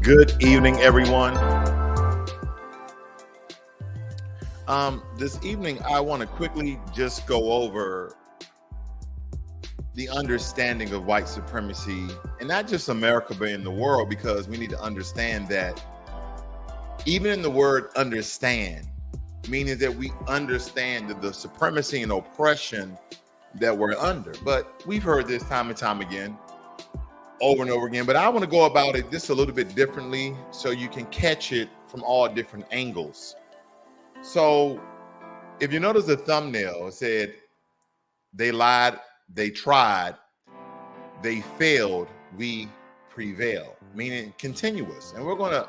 Good evening, everyone. This evening, I want to quickly just go over the understanding of white supremacy, and not just America, but in the world, because we need to understand that even in the word understand, meaning that we understand the supremacy and oppression that we're under. But we've heard this time and time again, over and over again, but I want to go about it just a little bit differently so you can catch it from all different angles. So if you notice the thumbnail, it said they lied, they tried, they failed, we prevail, meaning continuous. And we're going to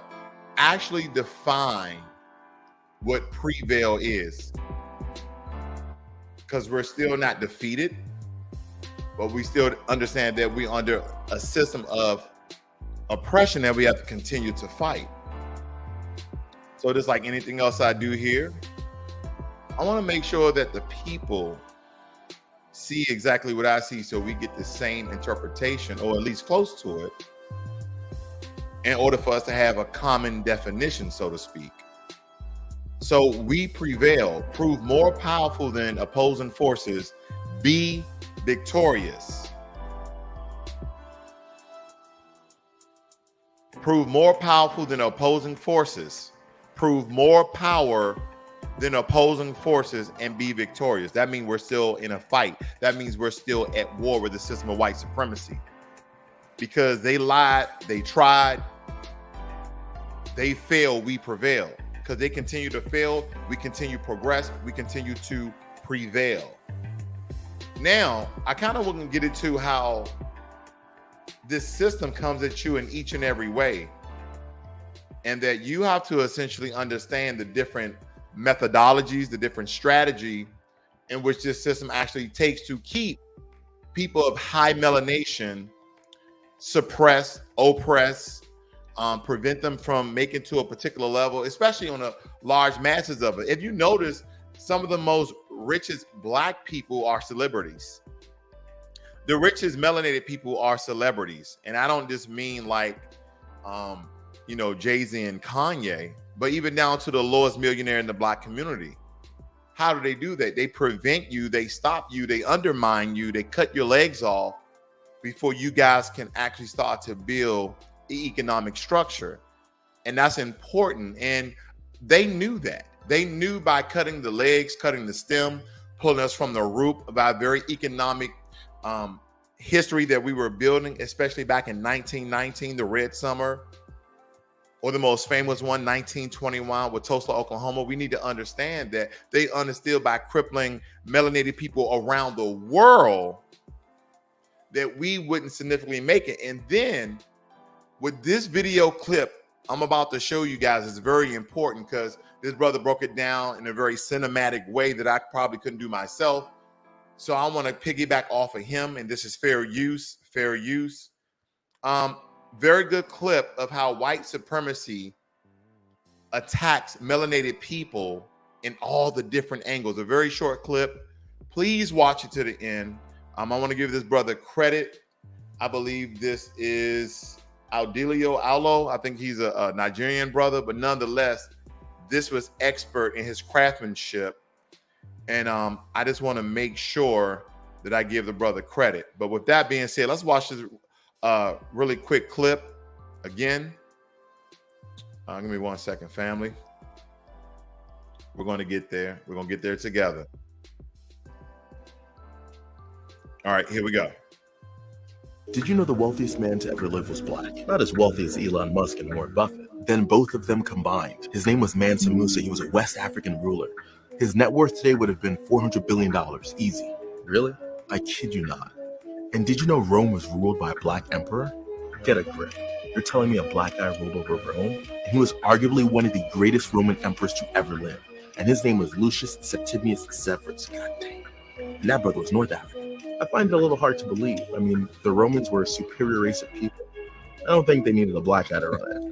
actually define what prevail is, because we're still not defeated, but we still understand that we're under a system of oppression that we have to continue to fight. So just like anything else I do here, I want to make sure that the people see exactly what I see, so we get the same interpretation, or at least close to it, in order for us to have a common definition, so to speak. So we prevail, prove more powerful than opposing forces, be victorious. Prove more powerful than opposing forces, prove more power than opposing forces, and be victorious. That means we're still in a fight. That means we're still at war with the system of white supremacy, because they lied, they tried, they failed, we prevail. Because they continue to fail, we continue to progress, we continue to prevail. Now, I kind of want to get into how this system comes at you in each and every way, and that you have to essentially understand the different methodologies, the different strategy in which this system actually takes to keep people of high melanation suppressed, oppressed, prevent them from making to a particular level, especially on the large masses of it. If you notice, some of the most richest Black people are celebrities. The richest melanated people are celebrities. And I don't just mean like, Jay-Z and Kanye, but even down to the lowest millionaire in the Black community. How do they do that? They prevent you, they stop you, they undermine you, they cut your legs off before you guys can actually start to build the economic structure. And that's important. And they knew that. They knew by cutting the legs, cutting the stem, pulling us from the root of our very economic history that we were building, especially back in 1919, the Red Summer, or the most famous one, 1921 with Tulsa, Oklahoma. We need to understand that they understood by crippling melanated people around the world that we wouldn't significantly make it. And then with this video clip I'm about to show you guys is very important, because this brother broke it down in a very cinematic way that I probably couldn't do myself. So I want to piggyback off of him, and this is fair use. Very good clip of how white supremacy attacks melanated people in all the different angles. A very short clip. Please watch it to the end. I want to give this brother credit. I believe this is Audelio Aulo. I think he's a Nigerian brother, but nonetheless, this was expert in his craftsmanship. And I just want to make sure that I give the brother credit. But with that being said, let's watch this really quick clip again. Give me 1 second, family. We're going to get there. We're going to get there together. All right, here we go. Did you know the wealthiest man to ever live was Black? Not as wealthy as Elon Musk and Warren Buffett. Then both of them combined. His name was Mansa Musa. He was a West African ruler. His net worth today would have been $400 billion, easy. Really? I kid you not. And did you know Rome was ruled by a Black emperor? Get a grip. You're telling me a Black guy ruled over Rome? And he was arguably one of the greatest Roman emperors to ever live. And his name was Lucius Septimius Severus. God damn. And that brother was North African. I find it a little hard to believe. I mean, the Romans were a superior race of people. I don't think they needed a Black guy to run it.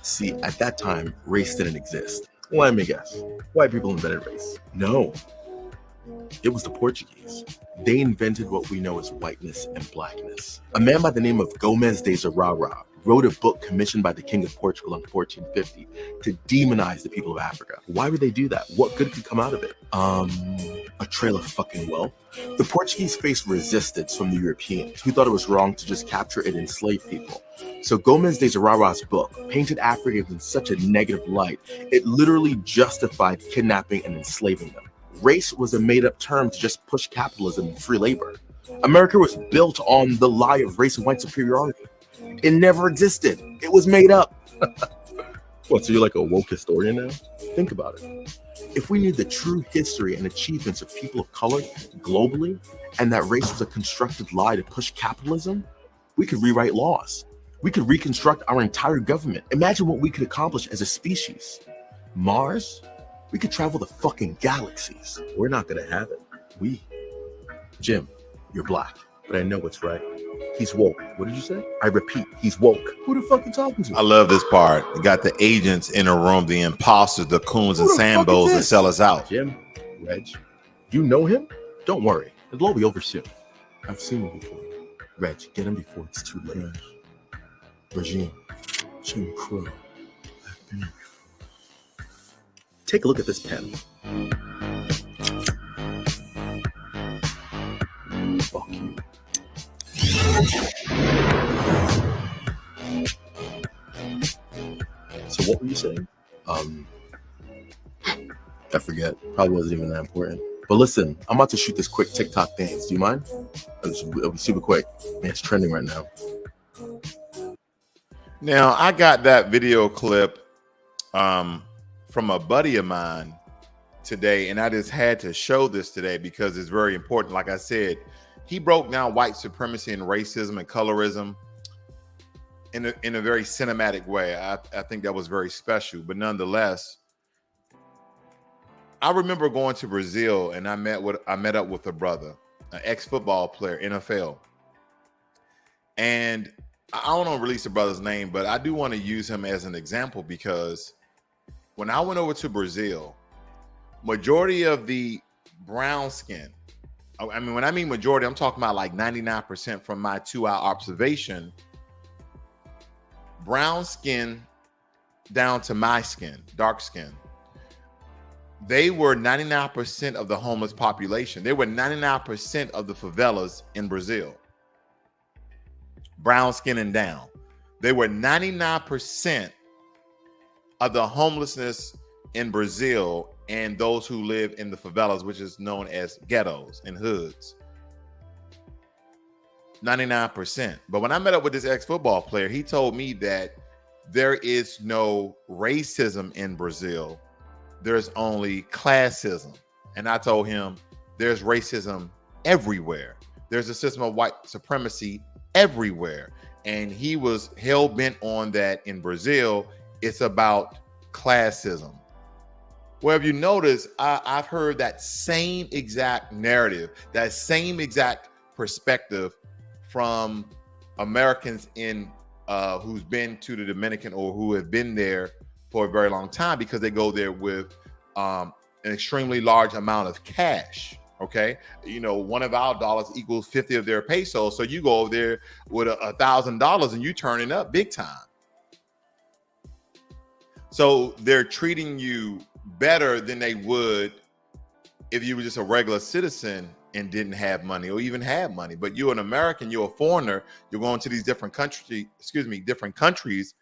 See, at that time, race didn't exist. Well, let me guess. White people invented race. No. It was the Portuguese. They invented what we know as whiteness and blackness. A man by the name of Gomez de Zurara wrote a book commissioned by the King of Portugal in 1450 to demonize the people of Africa. Why would they do that? What good could come out of it? A trail of fucking wealth. The Portuguese faced resistance from the Europeans, who thought it was wrong to just capture and enslave people. So Gomez de Zurara's book painted Africans in such a negative light, it literally justified kidnapping and enslaving them. Race was a made-up term to just push capitalism and free labor. America was built on the lie of race and white superiority. It never existed. It was made up. What, so you're like a woke historian now? Think about it. If we knew the true history and achievements of people of color globally, and that race was a constructed lie to push capitalism, we could rewrite laws. We could reconstruct our entire government. Imagine what we could accomplish as a species. Mars? We could travel the fucking galaxies. We're not gonna have it. Jim, you're black, but I know what's right. He's woke. What did you say? I repeat, he's woke. Who the fuck you talking to? I love this part. You got the agents in a room, the imposters, the coons and sambos that sell us out. Jim, Reg, you know him? Don't worry. It'll all be over soon. I've seen him before. Reg, get him before it's too late. Regime, Jim Crow. I've been here before. Take a look at this pen. Fuck you. So what were you saying? I forget. Probably wasn't even that important. But listen, I'm about to shoot this quick TikTok dance. Do you mind? It'll be super quick. Man, it's trending right now. Now, I got that video clip from a buddy of mine today, and I just had to show this today because it's very important. Like I said, he broke down white supremacy and racism and colorism in a very cinematic way. I think that was very special. But nonetheless, I remember going to Brazil and I met up with a brother, an ex-football player, NFL. And I don't want to release the brother's name, but I do want to use him as an example because when I went over to Brazil, majority of the brown skin, I mean, when I mean majority, I'm talking about like 99% from my 2-hour observation, brown skin down to my skin, dark skin. They were 99% of the homeless population. They were 99% of the favelas in Brazil. Brown skin and down. They were 99% of the homelessness in Brazil and those who live in the favelas, which is known as ghettos and hoods. 99%. But when I met up with this ex-football player, he told me that there is no racism in Brazil. There's only classism. And I told him there's racism everywhere. There's a system of white supremacy everywhere. And he was hell-bent on that in Brazil. It's about classism. Well, if you notice, I've heard that same exact narrative, that same exact perspective from Americans in who's been to the Dominican or who have been there for a very long time because they go there with an extremely large amount of cash. Okay, you know, one of our dollars equals 50 of their pesos. So you go over there with $1,000 and you turn it up big time. So they're treating you better than they would if you were just a regular citizen and didn't have money or even had money. But you're an American, you're a foreigner, you're going to these different countries,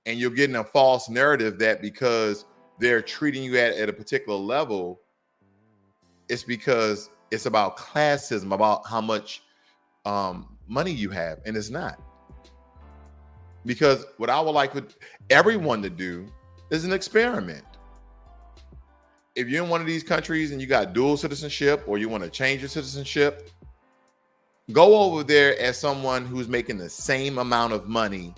and you're getting a false narrative that because they're treating you at a particular level, it's because it's about classism, about how much money you have, and it's not. Because what I would like everyone to do is an experiment. If you're in one of these countries and you got dual citizenship or you want to change your citizenship, go over there as someone who's making the same amount of money.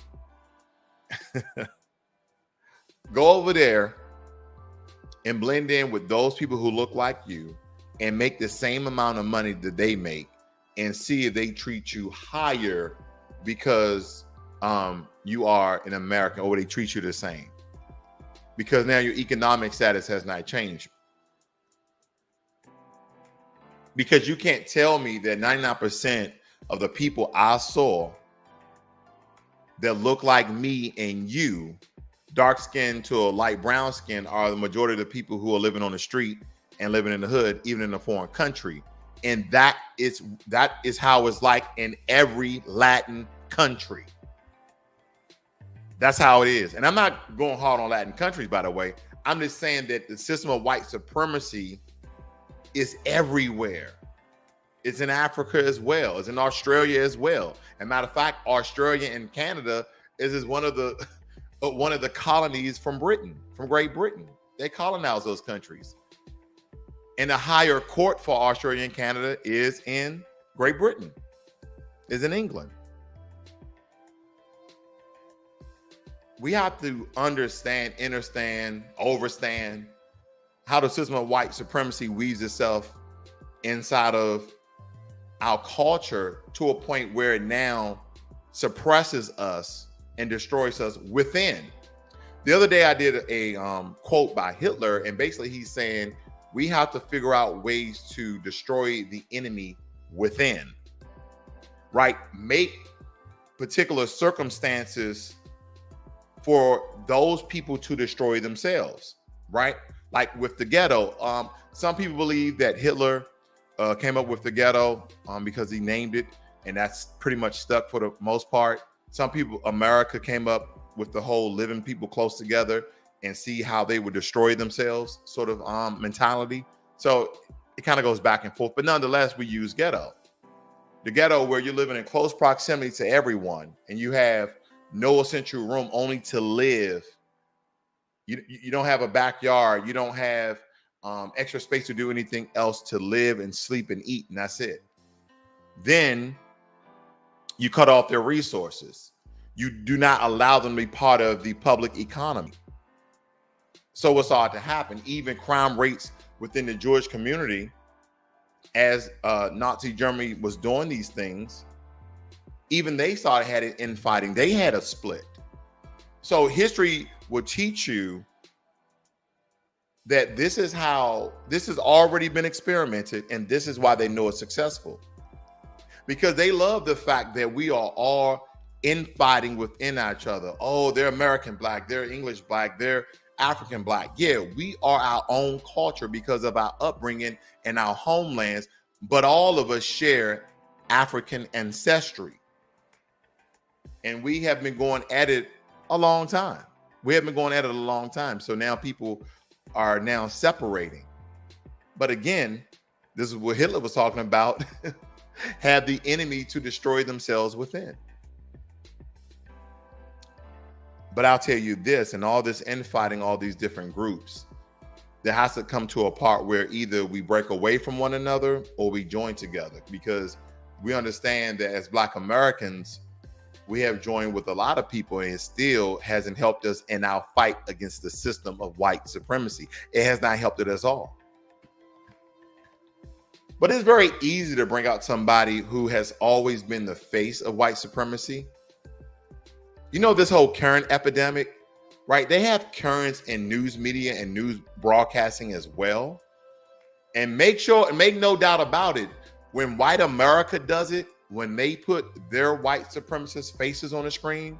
Go over there and blend in with those people who look like you and make the same amount of money that they make and see if they treat you higher because you are an American or they treat you the same. Because now your economic status has not changed. Because you can't tell me that 99% of the people I saw that look like me and you, dark skin to a light brown skin, are the majority of the people who are living on the street and living in the hood, even in a foreign country. And that is how it's like in every Latin country. That's how it is. And I'm not going hard on Latin countries, by the way. I'm just saying that the system of white supremacy is everywhere. It's in Africa as well. It's in Australia as well. As a matter of fact, Australia and Canada is one of the colonies from Britain, from Great Britain. They colonized those countries. And the higher court for Australia and Canada is in Great Britain, is in England. We have to understand, understand how the system of white supremacy weaves itself inside of our culture to a point where it now suppresses us and destroys us within. The other day I did a quote by Hitler, and basically he's saying we have to figure out ways to destroy the enemy within, right? Make particular circumstances for those people to destroy themselves, right? Like with the ghetto. Some people believe that Hitler came up with the ghetto because he named it, and that's pretty much stuck for the most part. Some people, America came up with the whole living people close together and see how they would destroy themselves sort of mentality. So it kind of goes back and forth, but nonetheless, we use ghetto. The ghetto where you're living in close proximity to everyone and you have no essential room, only to live. You don't have a backyard. You don't have extra space to do anything else, to live and sleep and eat, and that's it. Then you cut off their resources. You do not allow them to be part of the public economy. So what's ought to happen? Even crime rates within the Jewish community, as Nazi Germany was doing these things, even they started had it infighting. They had a split. So history will teach you that this is how this has already been experimented, and this is why they know it's successful. Because they love the fact that we are all infighting within each other. Oh, they're American Black, they're English Black, they're African Black. Yeah, we are our own culture because of our upbringing and our homelands, but all of us share African ancestry. And we have been going at it a long time. So now people are now separating. But again, this is what Hitler was talking about. Have the enemy to destroy themselves within. But I'll tell you this, and all this infighting, all these different groups, there has to come to a part where either we break away from one another or we join together, because we understand that as Black Americans, we have joined with a lot of people, and it still hasn't helped us in our fight against the system of white supremacy. It has not helped it at all. But it's very easy to bring out somebody who has always been the face of white supremacy. You know, this whole Karen epidemic, right? They have Karens in news media and news broadcasting as well. And make no doubt about it, when white America does it, when they put their white supremacist faces on the screen,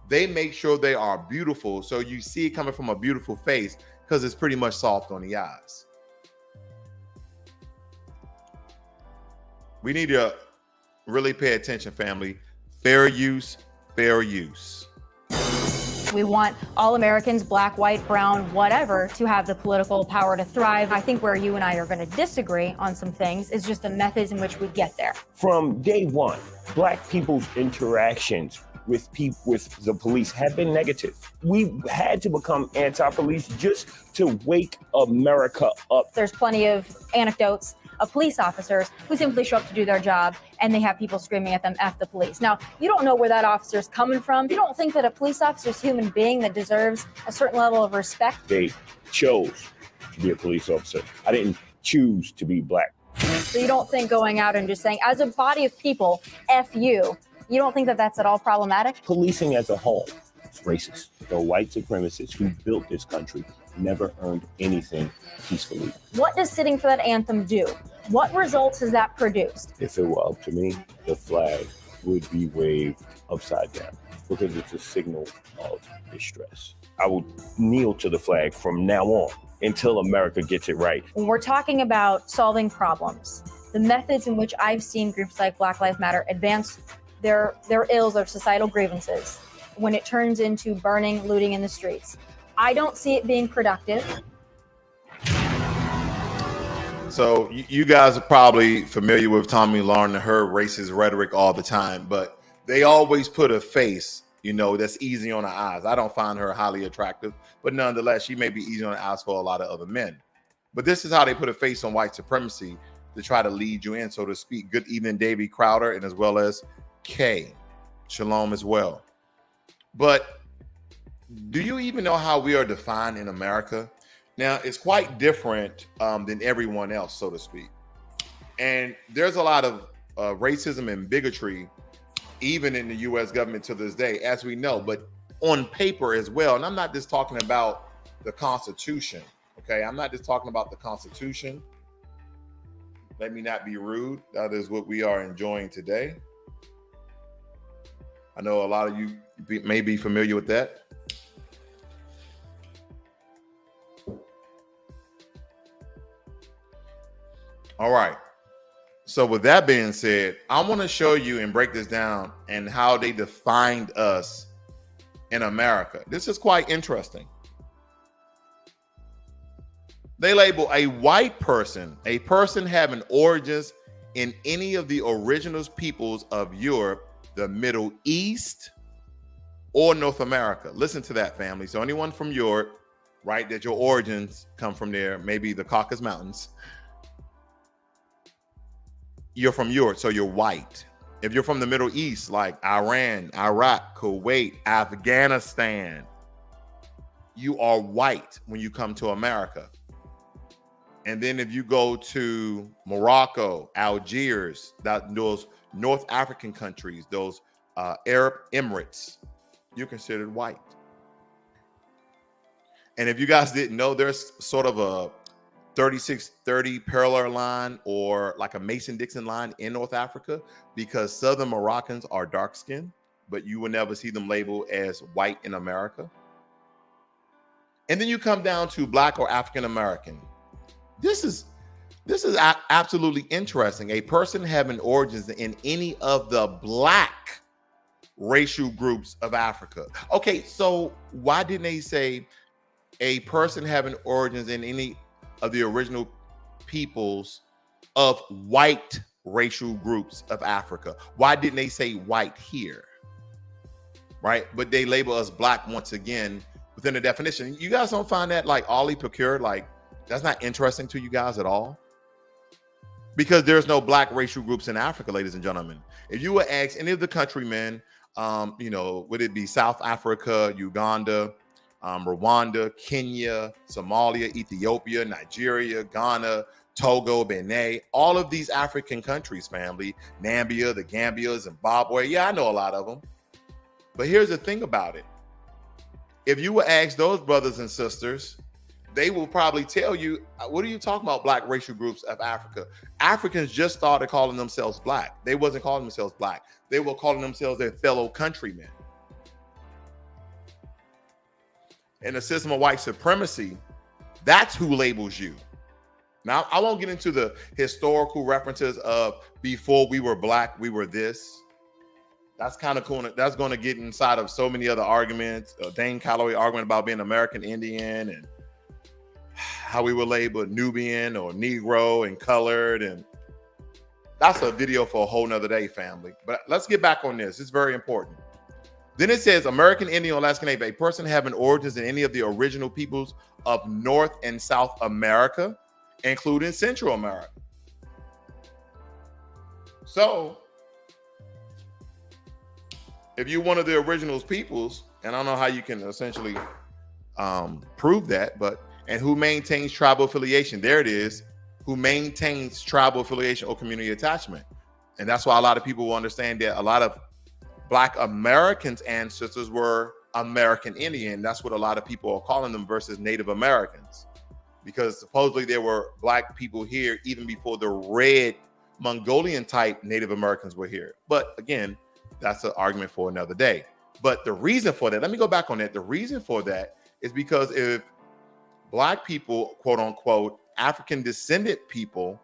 they make sure they are beautiful. So you see it coming from a beautiful face because it's pretty much soft on the eyes. We need to really pay attention, family. Fair use, fair use. We want all Americans, Black, white, brown, whatever, to have the political power to thrive. I think where you and I are going to disagree on some things is just the methods in which we get there. From day one, Black people's interactions with the police have been negative. We had to become anti-police just to wake America up. There's plenty of anecdotes of police officers who simply show up to do their job and they have people screaming at them, F the police. Now, you don't know where that officer is coming from. You don't think that a police officer is a human being that deserves a certain level of respect. They chose to be a police officer. I didn't choose to be Black. So you don't think going out and just saying, as a body of people, F you don't think that that's at all problematic? Policing as a whole is racist. The white supremacists who built this country never earned anything peacefully. What does sitting for that anthem do? What results has that produced? If it were up to me, the flag would be waved upside down. because it's a signal of distress. I will kneel to the flag from now on until America gets it right. When we're talking about solving problems, the methods in which I've seen groups like Black Lives Matter advance their ills or societal grievances, when it turns into burning, looting in the streets, I don't see it being productive. So you guys are probably familiar with Tommy Lauren and her racist rhetoric all the time, but they always put a face, you know, that's easy on the eyes. I don't find her highly attractive, but nonetheless, she may be easy on the eyes for a lot of other men. But this is how they put a face on white supremacy to try to lead you in, so to speak. Good evening, Davey Crowder, and as well as Kay. Shalom as well. But do you even know how we are defined in America? Now, it's quite different than everyone else, so to speak. And there's a lot of racism and bigotry, even in the U.S. government to this day, as we know, but on paper as well. And I'm not just talking about the Constitution, okay? I'm not just talking about the Constitution. Let me not be rude. That is what we are enjoying today. I know a lot of you may be familiar with that. All right. So with that being said, I want to show you and break this down and how they defined us in America. This is quite interesting. They label a white person, a person having origins in any of the original peoples of Europe, the Middle East, or North America. Listen to that, family. So anyone from Europe, right, that your origins come from there, maybe the Caucasus Mountains, you're from Europe, so you're white. If you're from the Middle East, like Iran, Iraq, Kuwait, Afghanistan, you are white when you come to America. And then if you go to Morocco, Algiers, those North African countries, those Arab Emirates, you're considered white. And if you guys didn't know, there's sort of a 3630 parallel line, or like a Mason-Dixon line in North Africa, because Southern Moroccans are dark skinned, but you will never see them labeled as white in America. And then you come down to Black or African American. This is absolutely interesting. A person having origins in any of the Black racial groups of Africa. Okay, so why didn't they say a person having origins in any of the original peoples of white racial groups of Africa? Why didn't they say white here? Right? But they label us Black once again within the definition. You guys don't find that like Ollie Procure, like that's not interesting to you guys at all? Because there's no Black racial groups in Africa, ladies and gentlemen. If you would ask any of the countrymen, you know, would it be South Africa, Uganda, Rwanda, Kenya, Somalia, Ethiopia, Nigeria, Ghana, Togo, Benin, all of these African countries, family, Namibia, the Gambia, Zimbabwe. Yeah, I know a lot of them. But here's the thing about it. If you would ask those brothers and sisters, they will probably tell you, what are you talking about, Black racial groups of Africa? Africans just started calling themselves Black. They wasn't calling themselves Black. They were calling themselves their fellow countrymen. In the system of white supremacy, that's who labels you. Now, I won't get into the historical references of before we were Black, we were this. That's kind of cool. That's going to get inside of so many other arguments. Dane Calloway argument about being American Indian and how we were labeled Nubian or Negro and colored. And that's a video for a whole nother day, family. But let's get back on this. It's very important. Then it says American Indian or Alaskan Native, a person having origins in any of the original peoples of North and South America, including Central America. So if you're one of the original peoples, and I don't know how you can essentially prove that, but and who maintains tribal affiliation, there it is, who maintains tribal affiliation or community attachment. And that's why a lot of people will understand that a lot of Black Americans' ancestors were American Indian. That's what a lot of people are calling them versus Native Americans, because supposedly there were Black people here even before the red Mongolian type Native Americans were here. But again, that's an argument for another day. But the reason for that, let me go back on that. The reason for that is because if Black people, quote unquote, African descended people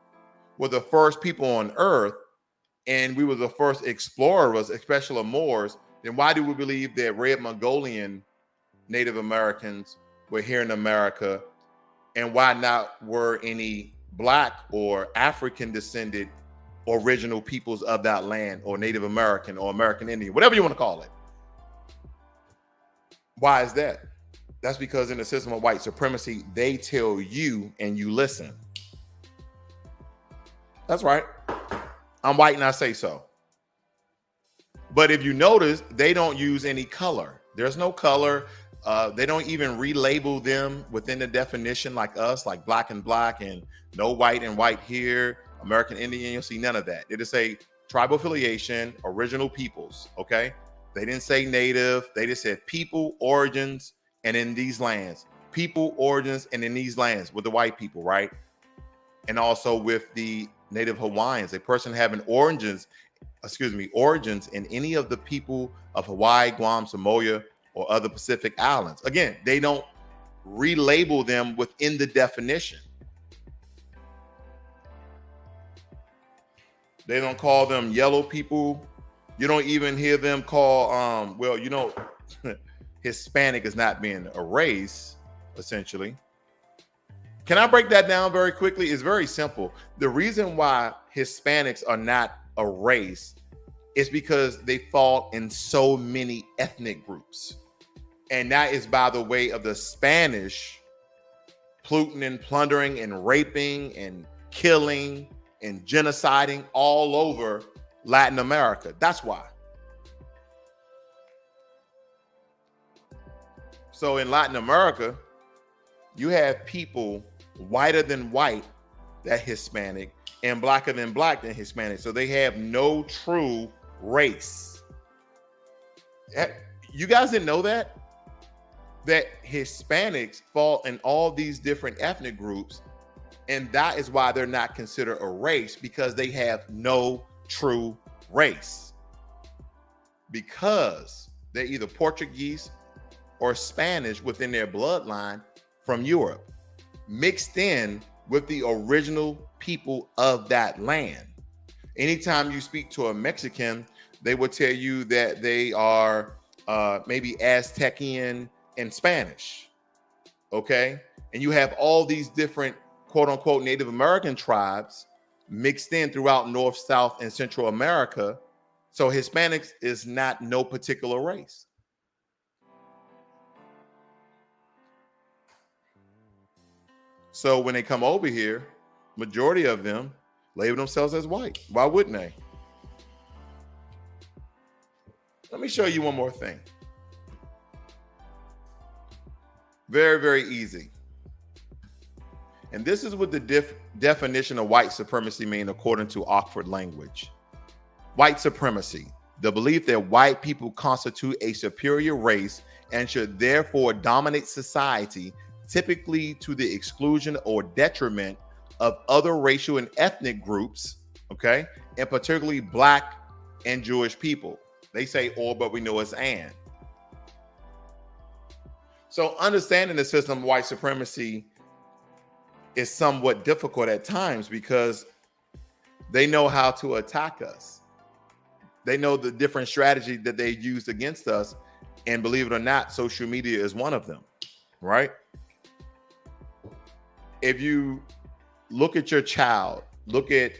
were the first people on earth and we were the first explorers, especially Moors, then why do we believe that Red Mongolian Native Americans were here in America? And why not were any Black or African descended original peoples of that land, or Native American or American Indian, whatever you want to call it? Why is that? That's because in the system of white supremacy, they tell you and you listen. That's right. I'm white and I say so. But if you notice, they don't use any color. There's no color. They don't even relabel them within the definition like us, like black and black, and no white and white here, American Indian. You'll see none of that. They just say tribal affiliation, original peoples. Okay. They didn't say native. They just said people, origins, and in these lands. People, origins, and in these lands with the white people, right? And also with the Native Hawaiians. A person having origins in any of the people of Hawaii, Guam, Samoa, or other Pacific islands. Again, they don't relabel them within the definition. They don't call them yellow people. You don't even hear them call, Hispanic is not being a race, essentially. Can I break that down very quickly? It's very simple. The reason why Hispanics are not a race is because they fall in so many ethnic groups. And that is by the way of the Spanish polluting and plundering and raping and killing and genociding all over Latin America. That's why. So in Latin America, you have people whiter than white, that Hispanic, and blacker than black, than Hispanic. So they have no true race. You guys didn't know that? That Hispanics fall in all these different ethnic groups, and that is why they're not considered a race, because they have no true race. Because they're either Portuguese or Spanish within their bloodline from Europe, mixed in with the original people of that land. Anytime you speak to a Mexican, they will tell you that they are maybe Aztecian and Spanish, okay? And you have all these different quote unquote Native American tribes mixed in throughout North, South, and Central America. So Hispanics is not no particular race. So when they come over here, majority of them label themselves as white. Why wouldn't they? Let me show you one more thing. Very, very easy. And this is what the definition of white supremacy means according to Oxford language. White supremacy, the belief that white people constitute a superior race and should therefore dominate society, typically to the exclusion or detriment of other racial and ethnic groups, okay? And particularly Black and Jewish people. They say or, but we know it's and. So understanding the system of white supremacy is somewhat difficult at times because they know how to attack us. They know the different strategy that they used against us. And believe it or not, social media is one of them, right? If you look at your child, look at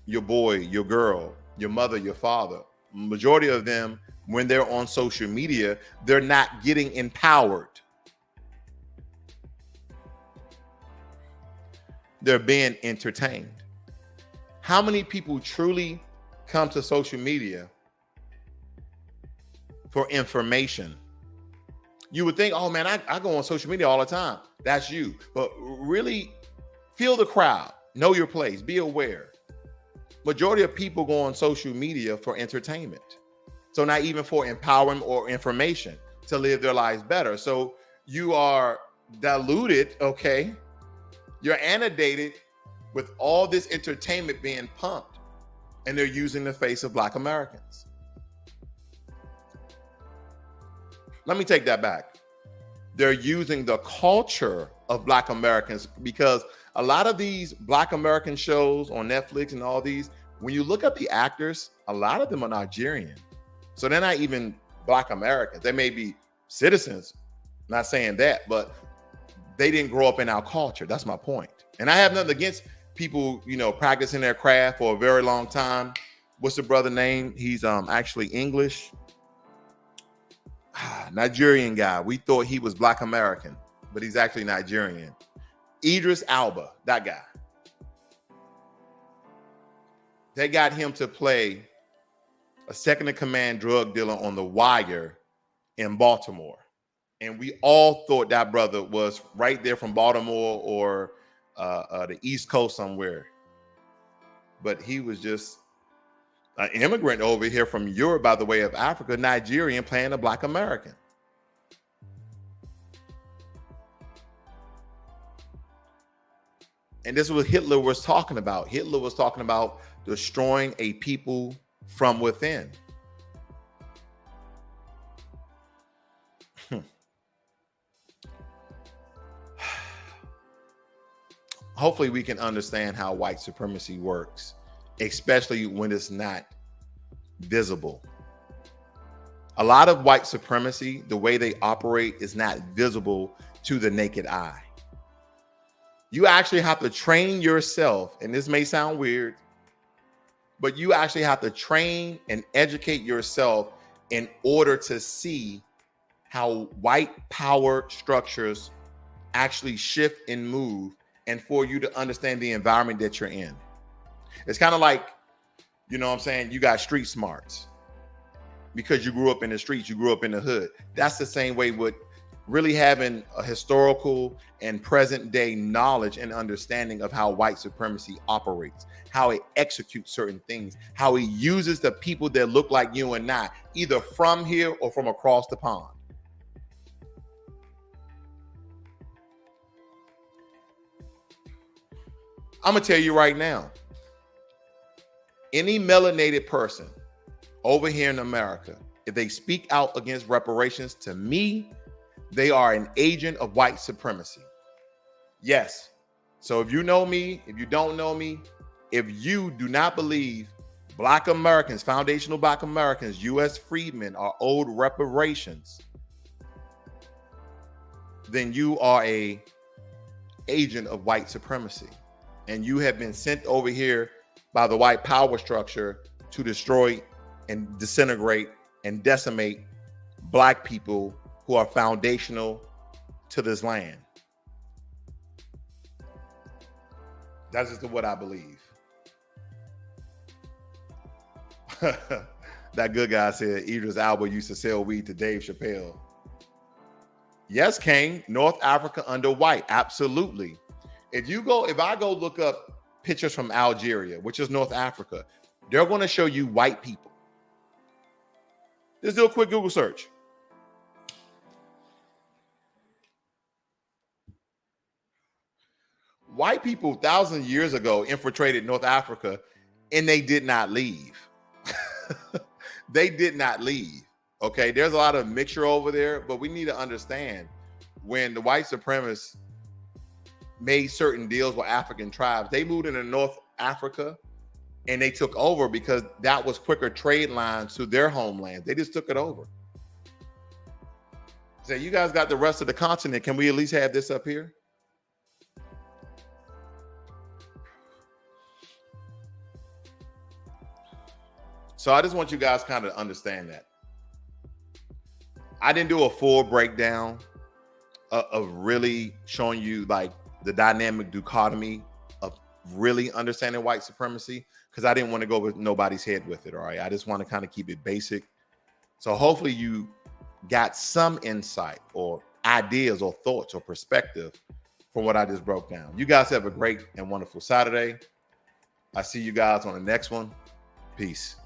your boy, your girl, your mother, your father, majority of them, when they're on social media, they're not getting empowered. They're being entertained. How many people truly come to social media for information? You would think, oh man, I go on social media all the time. That's you. But really feel the crowd, know your place, be aware. Majority of people go on social media for entertainment. So not even for empowering or information to live their lives better. So you are diluted, okay? You're inundated with all this entertainment being pumped, and they're using the face of Black Americans. let me take that back. They're using the culture of Black Americans, because a lot of these Black American shows on Netflix and all these, when you look at the actors, a lot of them are Nigerian. So they're not even Black Americans. They may be citizens, not saying that, but they didn't grow up in our culture. That's my point. And I have nothing against people, you know, practicing their craft for a very long time. What's the brother name? He's actually English. Nigerian guy. We thought he was Black American, but he's actually Nigerian. Idris Elba, that guy. They got him to play a second-in-command drug dealer on The Wire in Baltimore. And we all thought that brother was right there from Baltimore or the East Coast somewhere. But he was just an immigrant over here from Europe by the way of Africa, Nigerian, playing a Black American. And this is what Hitler was talking about. Hitler was talking about destroying a people from within. Hopefully we can understand how white supremacy works, especially when it's not visible. A lot of white supremacy, the way they operate, is not visible to the naked eye. You actually have to train yourself, and this may sound weird, but you actually have to train and educate yourself in order to see how white power structures actually shift and move, and for you to understand the environment that you're in. It's kind of like, you know what I'm saying, you got street smarts because you grew up in the streets, you grew up in the hood. That's the same way with really having a historical and present day knowledge and understanding of how white supremacy operates, how it executes certain things, how it uses the people that look like you and I, either from here or from across the pond. I'm gonna tell you right now, any melanated person over here in America, if they speak out against reparations, to me, they are an agent of white supremacy. Yes. So if you know me, if you don't know me, if you do not believe Black Americans, foundational Black Americans, U.S. freedmen are owed reparations, then you are a agent of white supremacy. And you have been sent over here by the white power structure to destroy and disintegrate and decimate Black people who are foundational to this land. That's just what I believe. That good guy said Idris Elba used to sell weed to Dave Chappelle. Yes, Kane, North Africa under white, absolutely. If I go look up pictures from Algeria, which is North Africa, they're going to show you white people. Just do a quick Google search. White people thousands of years ago infiltrated North Africa and they did not leave. They did not leave. Okay, there's a lot of mixture over there, but we need to understand when the white supremacists made certain deals with African tribes, they moved into North Africa and they took over because that was quicker trade lines to their homeland. They just took it over. Say, you guys got the rest of the continent. Can we at least have this up here? So I just want you guys kind of understand that. I didn't do a full breakdown of really showing you like the dynamic dichotomy of really understanding white supremacy, because I didn't want to go with nobody's head with it. All right. I just want to kind of keep it basic. So hopefully you got some insight or ideas or thoughts or perspective from what I just broke down. You guys have a great and wonderful Saturday. I see you guys on the next one. Peace.